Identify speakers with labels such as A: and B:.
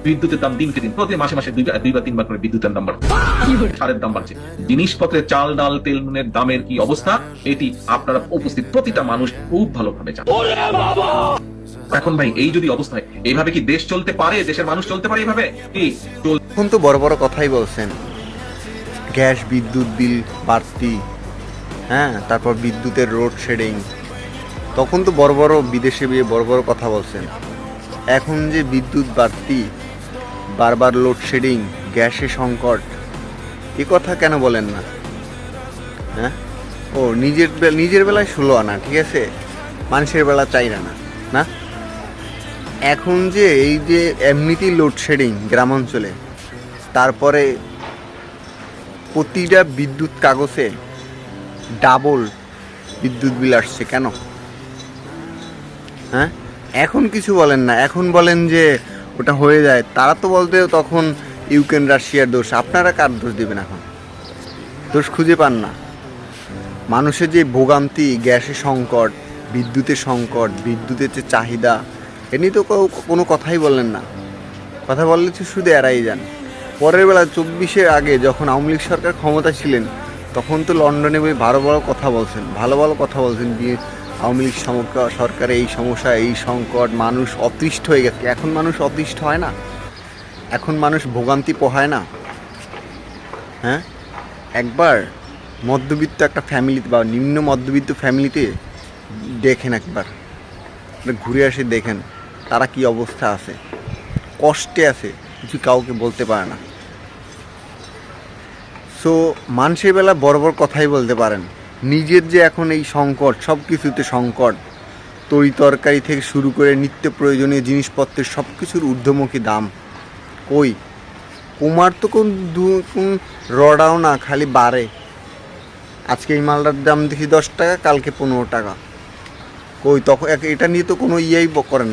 A: বিদ্যুতের দাম দিনকে দিন প্রতি মাসে মাসে দুই বা তিনবার করে বিদ্যুতের দাম বাড়ছে, সারের দাম বাড়ছে, জিনিসপত্রের চাল ডাল তেল নুনের দামের কি অবস্থা এটি আপনারা উপস্থিত প্রতিটা মানুষ খুব ভালোভাবে জানেন। এখন ভাই এই যদি অবস্থা হয়, এইভাবে কি দেশ চলতে পারে? দেশের মানুষ চলতে পারে এইভাবে? কি
B: এখন তো বড় বড় কথাই বলছেন, গ্যাস বিদ্যুৎ বিল বাড়তি, হ্যাঁ, তারপর বিদ্যুতের লোড শেডিং, তখন তো বড় বড় বিদেশে গিয়ে বড় বড় কথা বলছেন। এখন যে বিদ্যুৎ বাড়তি, বারবার লোডশেডিং, গ্যাসে সংকট, এ কথা কেন বলেন না? হ্যাঁ, ও নিজের বেলায় 16 আনা, ঠিক আছে, মানুষের বেলা 4 আনা না। এখন যে এই যে এমনিতেই লোডশেডিং গ্রাম অঞ্চলে, তারপরে প্রতিটা বিদ্যুৎ কাগজে ডাবল বিদ্যুৎ বিল আসছে কেন? হ্যাঁ, এখন কিছু বলেন না, এখন বলেন যে ওটা হয়ে যায়। তারা তো বলতে তখন ইউক্রেন রাশিয়ার দোষ, আপনারা কার দোষ দিবেন? এখন দোষ খুঁজে পান না। মানুষের যে ভোগান্তি, গ্যাসের সংকট, বিদ্যুতের সংকট, বিদ্যুতের যে চাহিদা, এ নিয়ে তো কোনো কথাই বললেন না। কথা বললে তো শুধু এড়াই যান। পরের বেলা 24-এর আগে যখন আওয়ামী লীগ সরকার ক্ষমতা ছিলেন, তখন তো লন্ডনে বই ভালো কথা বলছেন, ভালো কথা বলছেন যে আওয়ামী লীগ সরকারে এই সমস্যা, এই সংকট, মানুষ অতিষ্ঠ হয়ে গেছে। এখন মানুষ অতিষ্ঠ হয় না, এখন মানুষ ভোগান্তি পোহায় না। হ্যাঁ, একবার মধ্যবিত্ত একটা ফ্যামিলিতে বা নিম্ন মধ্যবিত্ত ফ্যামিলিতে দেখেন, একবার ঘুরে আসে, দেখেন তারা কি অবস্থা আছে, কষ্টে আছে, কিছু কাউকে বলতে পারে না। সো মানুষের বেলা বড় বড় কথাই বলতে পারেন, নিজের যে এখন এই সংকট, সব কিছুতে সংকট, তরি তরকারি থেকে শুরু করে নিত্য প্রয়োজনীয় জিনিসপত্রের সব কিছুর ঊর্ধ্বমুখী দাম, কই কুমার তো কোন রডাও না, খালি বাড়ে। আজকে এই মালটার দাম দেখি 10 টাকা, কালকে 15 টাকা, কই তখন এটা নিয়ে তো কোনো ইয়েই করেন না।